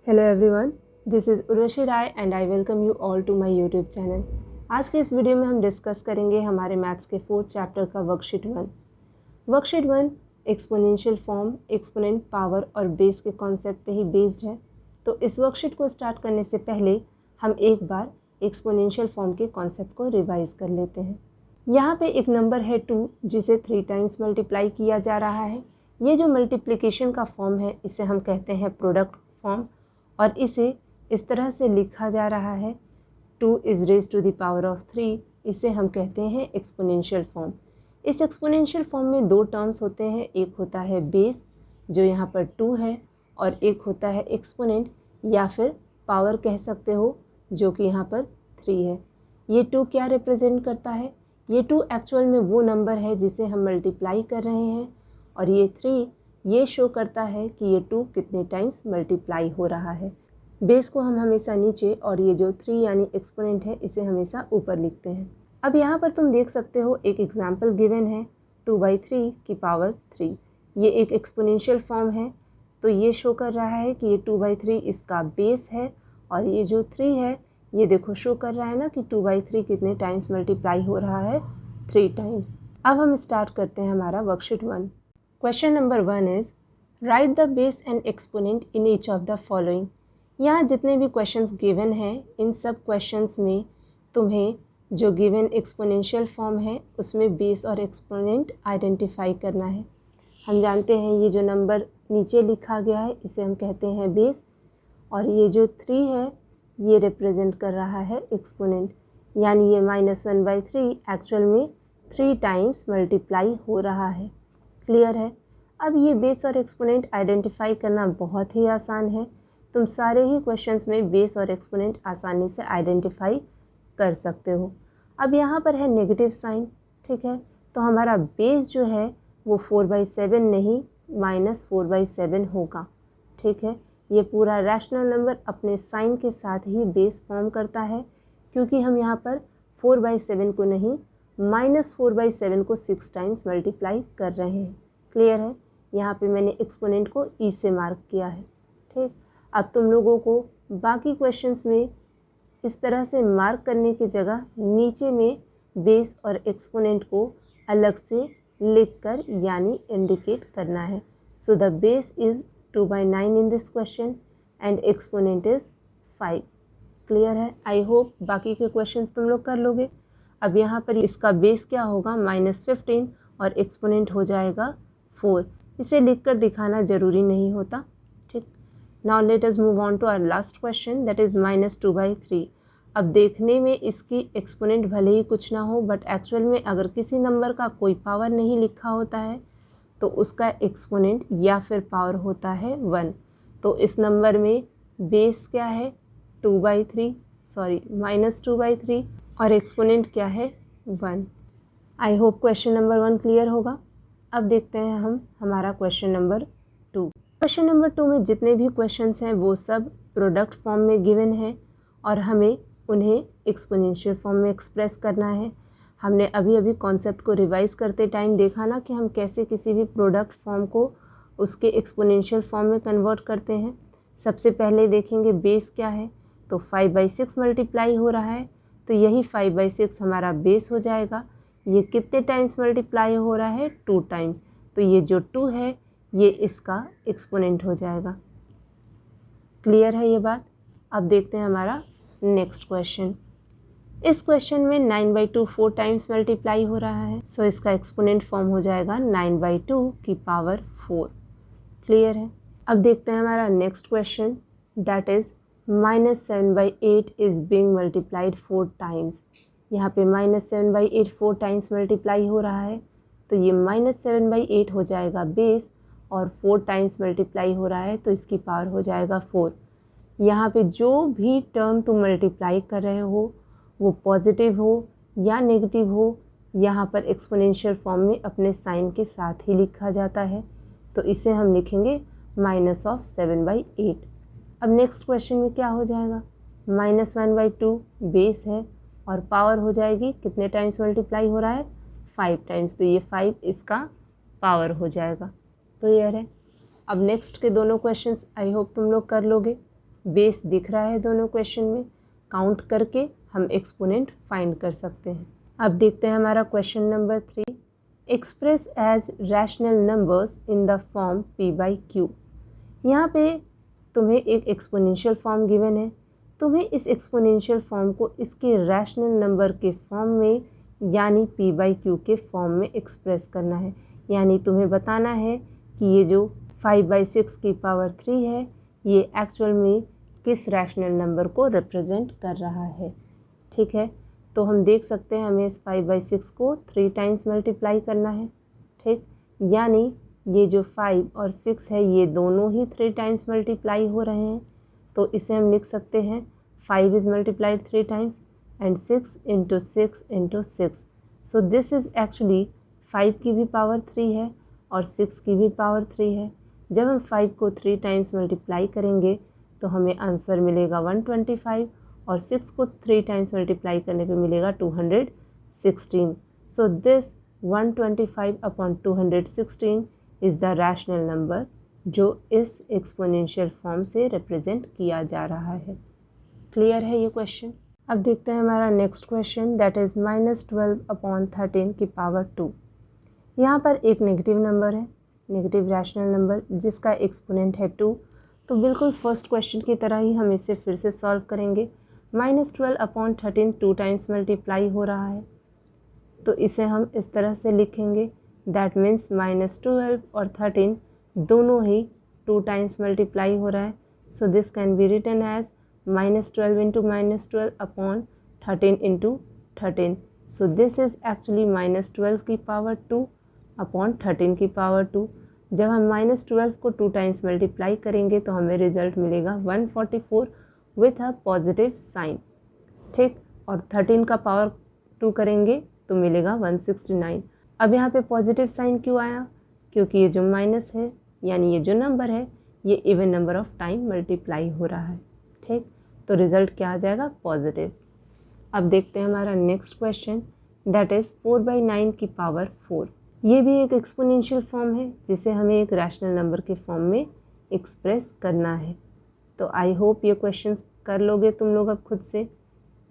Hello everyone, this is Urvashi Rai and I welcome you all to my YouTube channel. आज के इस video में हम डिस्कस करेंगे हमारे मैथ्स के 4th चैप्टर का worksheet 1। Worksheet 1 exponential form, exponent, power और बेस के कॉन्सेप्ट पे ही बेस्ड है। तो इस वर्कशीट को स्टार्ट करने से पहले हम एक बार एक्सपोनेंशियल फॉर्म के कॉन्सेप्ट को रिवाइज कर लेते हैं। यहाँ पे एक नंबर है 2 जिसे 3 टाइम्स मल्टीप्लाई किया जा रहा है। ये जो मल्टीप्लिकेशन का फॉर्म है इसे हम कहते हैं प्रोडक्ट फॉर्म, और इसे इस तरह से लिखा जा रहा है 2 is raise to the power of 3। इसे हम कहते हैं एक्सपोनेंशियल फॉर्म। इस एक्सपोनेंशियल फॉर्म में 2 टर्म्स होते हैं, एक होता है बेस जो यहाँ पर 2 है, और एक होता है एक्सपोनेंट या फिर पावर कह सकते हो जो कि यहाँ पर 3 है। ये 2 क्या रिप्रेजेंट करता है? ये 2 एक्चुअल में वो नंबर है जिसे हम मल्टीप्लाई कर रहे हैं, और ये 3 ये शो करता है कि ये 2 कितने टाइम्स मल्टीप्लाई हो रहा है। बेस को हम हमेशा नीचे और ये जो 3 यानी एक्सपोनेंट है इसे हमेशा ऊपर लिखते हैं। अब यहाँ पर तुम देख सकते हो एक एग्जाम्पल गिवन है 2/3 की पावर 3। ये एक एक्सपोनेंशियल फॉर्म है, तो ये शो कर रहा है कि ये 2/3 इसका बेस है, और ये जो 3 है ये देखो शो कर रहा है ना कि 2/3 कितने टाइम्स मल्टीप्लाई हो रहा है, 3 टाइम्स। अब हम स्टार्ट करते हैं हमारा worksheet 1। Question number 1 is right the base and exponent in each of the following. यहाँ जितने भी क्वेश्चंस गिवन हैं इन सब क्वेश्चंस में तुम्हें जो गिवन एक्सपोनेंशियल फॉर्म है उसमें बेस और एक्सपोनेंट आइडेंटिफाई करना है। हम जानते हैं ये जो नंबर नीचे लिखा गया है इसे हम कहते हैं बेस, और ये जो 3 है ये रिप्रेजेंट कर रहा है एक्सपोनेंट, यानी ये -1/3 एक्चुअल में 3 टाइम्स मल्टीप्लाई हो रहा है। क्लियर है? अब ये बेस और एक्सपोनेंट आइडेंटिफाई करना बहुत ही आसान है। तुम सारे ही क्वेश्चंस में बेस और एक्सपोनेंट आसानी से आइडेंटिफाई कर सकते हो। अब यहाँ पर है नेगेटिव साइन, ठीक है, तो हमारा बेस जो है वो 4/7 नहीं -4/7 होगा। ठीक है, ये पूरा रैशनल नंबर अपने साइन के साथ ही बेस फॉर्म करता है, क्योंकि हम यहाँ पर 4/7 को नहीं -4/7 को 6 टाइम्स मल्टीप्लाई कर रहे हैं। क्लियर है? यहाँ पे मैंने एक्सपोनेंट को ई से मार्क किया है। ठीक, अब तुम लोगों को बाकी क्वेश्चंस में इस तरह से मार्क करने की जगह नीचे में बेस और एक्सपोनेंट को अलग से लिखकर यानी इंडिकेट करना है। So the base is 2/9 in this question and exponent is 5। Clear है? आई होप बाकी के क्वेश्चंस तुम लोग कर लोगे। अब यहाँ पर इसका बेस क्या होगा -15 और एक्सपोनेंट हो जाएगा 4। इसे लिखकर दिखाना ज़रूरी नहीं होता। ठीक, now let us move on to our last question that is -2/3। अब देखने में इसकी एक्सपोनेंट भले ही कुछ ना हो, बट एक्चुअल में अगर किसी नंबर का कोई पावर नहीं लिखा होता है तो उसका एक्सपोनेंट या फिर पावर होता है 1। तो इस नंबर में बेस क्या है -2/3 और एक्सपोनेंट क्या है 1। I hope question number 1 clear होगा। अब देखते हैं हम हमारा क्वेश्चन नंबर 2। क्वेश्चन नंबर 2 में जितने भी क्वेश्चंस हैं वो सब प्रोडक्ट फॉर्म में गिवन है, और हमें उन्हें एक्सपोनेंशियल फॉर्म में एक्सप्रेस करना है। हमने अभी अभी कॉन्सेप्ट को रिवाइज करते टाइम देखा ना कि हम कैसे किसी भी प्रोडक्ट फॉर्म को उसके एक्सपोनेंशियल फॉर्म में कन्वर्ट करते हैं। सबसे पहले देखेंगे बेस क्या है, तो 5/6 मल्टीप्लाई हो रहा है, तो यही 5/6 हमारा बेस हो जाएगा। ये कितने टाइम्स मल्टीप्लाई हो रहा है? 2 टाइम्स, तो ये जो 2 है ये इसका एक्सपोनेंट हो जाएगा। क्लियर है ये बात? अब देखते हैं हमारा नेक्स्ट क्वेश्चन। इस क्वेश्चन में 9/2 4 टाइम्स मल्टीप्लाई हो रहा है, सो इसका एक्सपोनेंट फॉर्म हो जाएगा 9/2 की पावर 4। क्लियर है? अब देखते हैं हमारा next question that is -7/8 is being multiplied 4 times. यहाँ पे -7/8 4 टाइम्स मल्टीप्लाई हो रहा है, तो ये -7/8 हो जाएगा बेस, और 4 टाइम्स मल्टीप्लाई हो रहा है तो इसकी पावर हो जाएगा 4। यहाँ पे जो भी टर्म तुम मल्टीप्लाई कर रहे हो वो पॉजिटिव हो या नेगेटिव हो, यहाँ पर एक्सपोनेंशियल फॉर्म में अपने साइन के साथ ही लिखा जाता है, तो इसे हम लिखेंगे -7/8। अब नेक्स्ट क्वेश्चन में क्या हो जाएगा, -1/2 बेस है और पावर हो जाएगी, कितने टाइम्स मल्टीप्लाई हो रहा है? 5 टाइम्स, तो ये 5 इसका पावर हो जाएगा। क्लियर है? अब नेक्स्ट के दोनों क्वेश्चंस आई होप तुम लोग कर लोगे। बेस दिख रहा है दोनों क्वेश्चन में, काउंट करके हम एक्सपोनेंट फाइंड कर सकते हैं। अब देखते हैं हमारा question number 3, express as rational numbers in the form p/q। यहाँ पे तुम्हें एक एक्सपोनेंशियल फॉर्म गिवन है, तुम्हें इस एक्सपोनेंशियल फॉर्म को इसके रैशनल नंबर के फॉर्म में यानी p/q के फॉर्म में एक्सप्रेस करना है। यानी तुम्हें बताना है कि ये जो 5/6 की पावर 3 है ये एक्चुअल में किस रैशनल नंबर को रिप्रेजेंट कर रहा है। ठीक है, तो हम देख सकते हैं हमें इस 5/6 को 3 टाइम्स मल्टीप्लाई करना है। ठीक, यानी ये जो 5 और 6 है ये दोनों ही 3 टाइम्स मल्टीप्लाई हो रहे हैं, तो इसे हम लिख सकते हैं 5 is multiplied 3 times and 6 into 6 into 6। So this is actually 5 की भी पावर 3 है और 6 की भी पावर 3 है। जब हम 5 को 3 टाइम्स मल्टीप्लाई करेंगे तो हमें आंसर मिलेगा 125 और 6 को 3 टाइम्स मल्टीप्लाई करने पे मिलेगा 216। So this 125 upon 216 is the rational number जो इस एक्सपोनेंशियल फॉर्म से रिप्रेजेंट किया जा रहा है। क्लियर है ये क्वेश्चन? अब देखते हैं हमारा next question, that is -12 upon 13 की पावर 2। यहाँ पर एक नेगेटिव नंबर है, नेगेटिव रैशनल नंबर जिसका एक्सपोनेंट है 2। तो बिल्कुल फर्स्ट क्वेश्चन की तरह ही हम इसे फिर से सॉल्व करेंगे। -12 अपॉन 13 2 टाइम्स मल्टीप्लाई हो रहा है, तो इसे हम इस तरह से लिखेंगे, दैट मीन्स -12 और 13 दोनों ही 2 टाइम्स मल्टीप्लाई हो रहा है। So this can be written as -12 into -12 upon 13 into 13। So this is actually -12 की पावर 2 अपॉन 13 की पावर 2। जब हम -12 को 2 टाइम्स मल्टीप्लाई करेंगे तो हमें रिजल्ट मिलेगा 144 विथ अ पॉजिटिव साइन। ठीक, और 13 का पावर 2 करेंगे तो मिलेगा 169। अब यहाँ पे पॉजिटिव साइन क्यों आया? क्योंकि ये जो माइनस है यानी ये जो नंबर है ये even number of time multiply हो रहा है। ठीक, तो रिज़ल्ट क्या आ जाएगा? पॉजिटिव। अब देखते हैं हमारा नेक्स्ट क्वेश्चन, दैट इज़ 4/9 की पावर 4। ये भी एक एक्सपोनेंशियल फॉर्म है जिसे हमें एक रैशनल नंबर के फॉर्म में एक्सप्रेस करना है। तो आई होप ये क्वेश्चंस कर लोगे तुम लोग अब खुद से।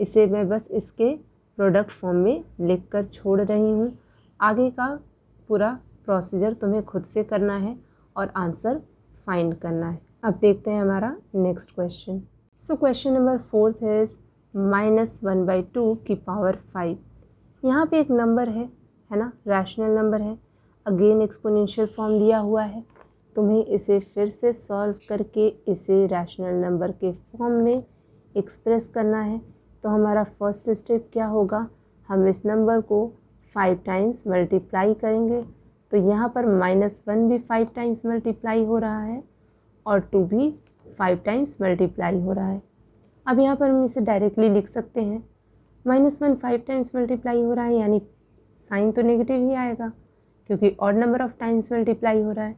इसे मैं बस इसके प्रोडक्ट फॉर्म में लिख कर छोड़ रही हूँ। आगे का पूरा प्रोसीजर तुम्हें खुद से करना है और आंसर फाइंड करना है। अब देखते हैं हमारा next question. So question number 4 is -1/2 की पावर 5। यहाँ पे एक नंबर है ना, रैशनल नंबर है, अगेन एक्सपोनेंशियल फॉर्म दिया हुआ है। तुम्हें इसे फिर से सॉल्व करके इसे रैशनल नंबर के फॉर्म में एक्सप्रेस करना है। तो हमारा फर्स्ट स्टेप क्या होगा? हम इस नंबर को 5 टाइम्स मल्टीप्लाई करेंगे। तो यहाँ पर -1 भी 5 टाइम्स मल्टीप्लाई हो रहा है और 2 भी 5 टाइम्स मल्टीप्लाई हो रहा है। अब यहाँ पर हम इसे डायरेक्टली लिख सकते हैं, -1 5 टाइम्स मल्टीप्लाई हो रहा है यानी साइन तो नेगेटिव ही आएगा क्योंकि odd number of times multiply हो रहा है।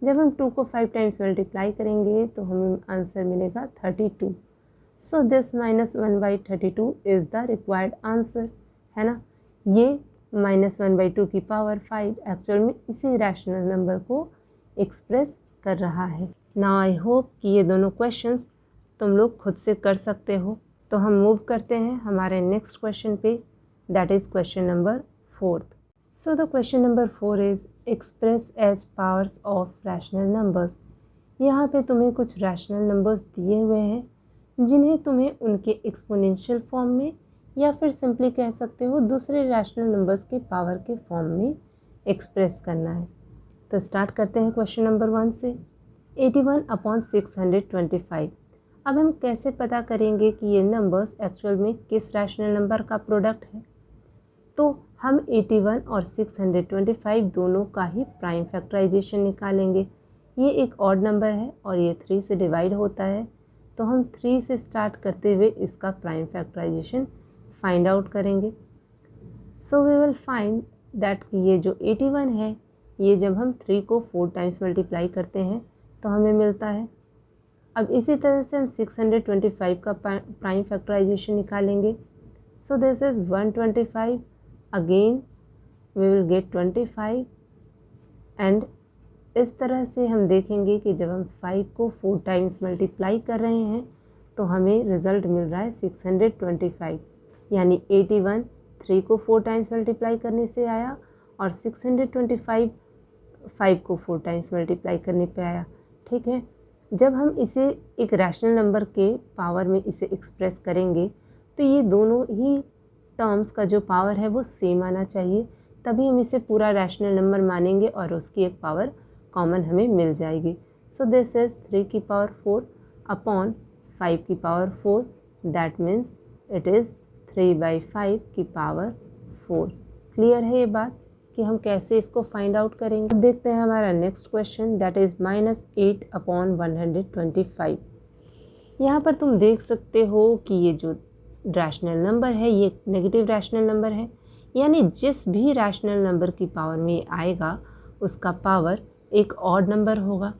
जब हम 2 को 5 टाइम्स मल्टीप्लाई करेंगे तो हमें आंसर मिलेगा 32। So this -1/32 is the required answer, है ना। ये -1/2 की पावर 5 एक्चुअल में इसी रैशनल नंबर को एक्सप्रेस कर रहा है। नाउ आई होप कि ये दोनों क्वेश्चंस तुम लोग खुद से कर सकते हो। तो हम मूव करते हैं हमारे नेक्स्ट क्वेश्चन पे, that is question number 4। So the question number 4 is express as powers of rational numbers। यहाँ पे तुम्हें कुछ रैशनल नंबर्स दिए हुए हैं जिन्हें तुम्हें उनके एक्सपोनेंशियल फॉर्म में या फिर सिंपली कह सकते हो दूसरे रैशनल नंबर्स के पावर के फॉर्म में एक्सप्रेस करना है। तो स्टार्ट करते हैं क्वेश्चन नंबर 1 से। 81 अपॉन 625। अब हम कैसे पता करेंगे कि ये नंबर्स एक्चुअल में किस रैशनल नंबर का प्रोडक्ट है? तो हम 81 और 625 दोनों का ही प्राइम फैक्टराइजेशन निकालेंगे। ये एक ऑड नंबर है और ये 3 से डिवाइड होता है, तो हम 3 से स्टार्ट करते हुए इसका प्राइम फैक्टराइजेशन फाइंड आउट करेंगे। So we will find that कि ये जो 81 है ये जब हम 3 को 4 टाइम्स मल्टीप्लाई करते हैं तो हमें मिलता है। अब इसी तरह से हम 625 का प्राइम फैक्टराइजेशन निकालेंगे। सो this is 125, again we will get 25 and इस तरह से हम देखेंगे कि जब हम 5 को 4 टाइम्स मल्टीप्लाई कर रहे हैं तो हमें रिज़ल्ट मिल रहा है 625, यानी 81 3 को 4 टाइम्स मल्टीप्लाई करने से आया और 625 5 को 4 टाइम्स मल्टीप्लाई करने पे आया। ठीक है, जब हम इसे एक रैशनल नंबर के पावर में इसे एक्सप्रेस करेंगे तो ये दोनों ही टर्म्स का जो पावर है वो सेम आना चाहिए, तभी हम इसे पूरा रैशनल नंबर मानेंगे और उसकी एक पावर कॉमन हमें मिल जाएगी। सो दिस इज़ 3 की पावर 4 अपॉन 5 की power 4, that means it is 3/5 की पावर 4। क्लियर है ये बात कि हम कैसे इसको फाइंड आउट करेंगे। अब देखते हैं हमारा next question, that is -8 upon 125। यहाँ पर तुम देख सकते हो कि ये जो रैशनल नंबर है ये नेगेटिव रैशनल नंबर है, यानी जिस भी रैशनल नंबर की पावर में आएगा उसका पावर एक ऑड नंबर होगा,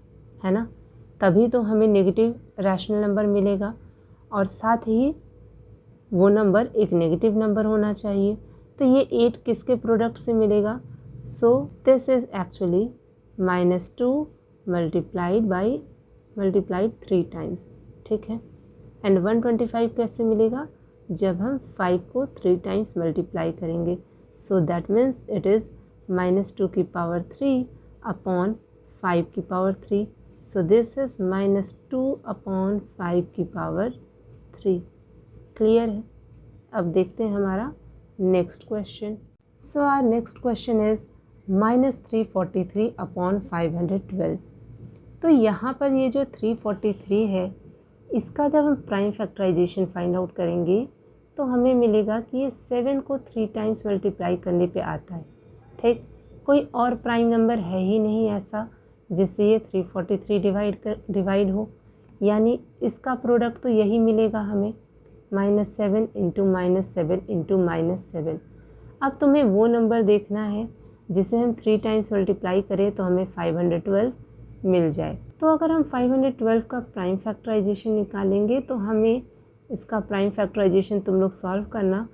है ना, तभी तो हमें नेगेटिव रैशनल नंबर मिलेगा और साथ ही वो नंबर एक नेगेटिव नंबर होना चाहिए। तो ये 8 किसके प्रोडक्ट से मिलेगा? सो this is actually -2 multiplied 3 times. ठीक है, एंड 125 कैसे मिलेगा? जब हम 5 को 3 टाइम्स मल्टीप्लाई करेंगे। So that means it is -2 की पावर 3 अपॉन 5 की power 3। So this is -2 upon 5 की पावर 3। क्लियर है? अब देखते हैं हमारा next question. So our next question is -343 upon 512। तो यहाँ पर ये जो 343 है इसका जब हम प्राइम फैक्टराइजेशन फाइंड आउट करेंगे तो हमें मिलेगा कि ये 7 को 3 टाइम्स मल्टीप्लाई करने पे आता है। ठीक, कोई और प्राइम नंबर है ही नहीं ऐसा जिससे ये 343 डिवाइड हो, यानी इसका प्रोडक्ट तो यही मिलेगा हमें, -7 इंटू -7 इंटू -7। अब तुम्हें वो नंबर देखना है जिसे हम 3 टाइम्स मल्टीप्लाई करें तो हमें 512 मिल जाए। तो अगर हम 512 का प्राइम फैक्टराइजेशन निकालेंगे तो हमें इसका प्राइम फैक्टराइजेशन तुम लोग सॉल्व करना,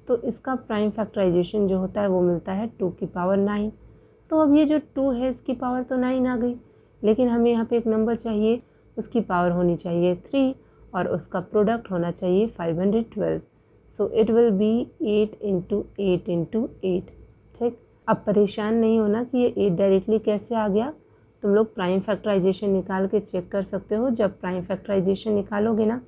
तो इसका प्राइम फैक्टराइजेशन जो होता है वो मिलता है 2 की पावर 9। तो अब ये जो 2 है इसकी पावर तो 9 आ गई, लेकिन हमें यहाँ पे एक नंबर चाहिए, उसकी पावर होनी चाहिए 3 और उसका प्रोडक्ट होना चाहिए 512। So it will be 8 into 8 into 8। ठीक, अब परेशान नहीं होना कि ये 8 डायरेक्टली कैसे आ गया, तुम लोग प्राइम फैक्टराइजेशन निकाल के चेक कर सकते हो। जब प्राइम फैक्टराइजेशन निकालोगे ना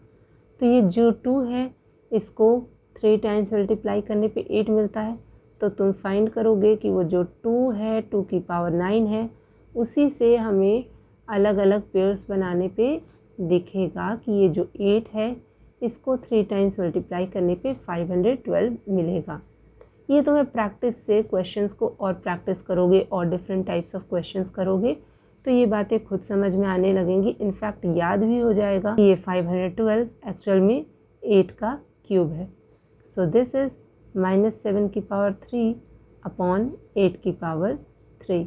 तो ये जो 2 है इसको 3 टाइम्स मल्टीप्लाई करने पे 8 मिलता है, तो तुम फाइंड करोगे कि वो जो 2 है 2 की पावर 9 है, उसी से हमें अलग अलग पेयर्स बनाने पे दिखेगा कि ये जो 8 है इसको 3 टाइम्स मल्टीप्लाई करने पे 512 मिलेगा। ये तुम्हें प्रैक्टिस से क्वेश्चंस को और प्रैक्टिस करोगे और डिफरेंट टाइप्स ऑफ क्वेश्चंस करोगे तो ये बातें खुद समझ में आने लगेंगी। इनफैक्ट याद भी हो जाएगा कि ये 512 एक्चुअल में 8 का क्यूब है। सो दिस इज़ -7 की पावर 3 अपॉन 8 की power 3।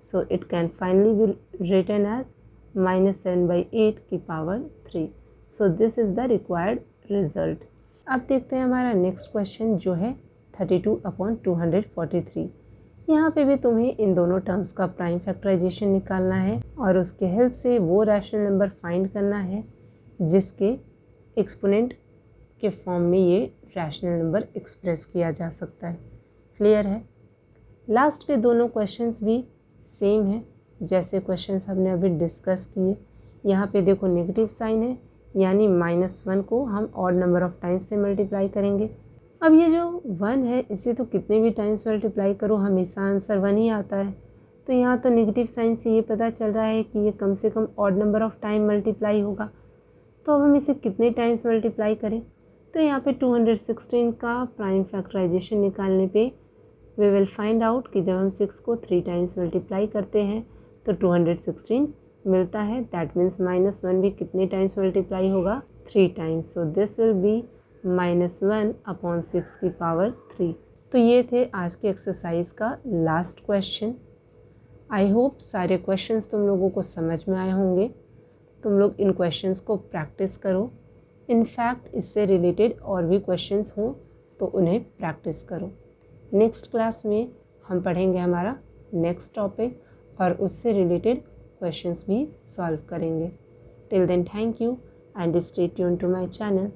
So it can finally be written as -7/8 की power 3। So this is the required result. अब देखते हैं हमारा नेक्स्ट क्वेश्चन जो है 32 अपॉन 243। यहाँ पे भी तुम्हें इन दोनों टर्म्स का प्राइम फैक्टराइजेशन निकालना है और उसके हेल्प से वो रैशनल नंबर फाइंड करना है जिसके एक्सपोनेंट के फॉर्म में ये रैशनल नंबर एक्सप्रेस किया जा सकता है। क्लियर है? लास्ट के दोनों क्वेश्चंस भी सेम है जैसे क्वेश्चंस हमने अभी डिस्कस किए। यहाँ पे देखो नेगेटिव साइन है, यानी -1 को हम ऑड नंबर ऑफ टाइम्स से मल्टीप्लाई करेंगे। अब ये जो 1 है इसे तो कितने भी टाइम्स मल्टीप्लाई करो हमेशा आंसर 1 ही आता है। तो यहाँ तो नेगेटिव साइन से ये पता चल रहा है कि ये कम से कम odd number of time multiply होगा। तो अब हम इसे कितने टाइम्स मल्टीप्लाई करें? तो यहाँ पे 216 का प्राइम फैक्टराइजेशन निकालने पे वी विल फाइंड आउट कि जब हम 6 को 3 टाइम्स मल्टीप्लाई करते हैं तो 216 मिलता है। दैट मीन्स -1 भी कितने टाइम्स मल्टीप्लाई होगा? 3 times. So this will be -1 upon 6 की पावर 3। तो ये थे आज के एक्सरसाइज का लास्ट क्वेश्चन। आई होप सारे क्वेश्चंस तुम लोगों को समझ में आए होंगे। तुम लोग इन क्वेश्चंस को प्रैक्टिस करो। इनफैक्ट इससे रिलेटेड और भी क्वेश्चंस हों तो उन्हें प्रैक्टिस करो। नेक्स्ट क्लास में हम पढ़ेंगे हमारा नेक्स्ट टॉपिक और उससे रिलेटेड क्वेश्चंस भी सॉल्व करेंगे। Till then thank you and stay tune to my channel.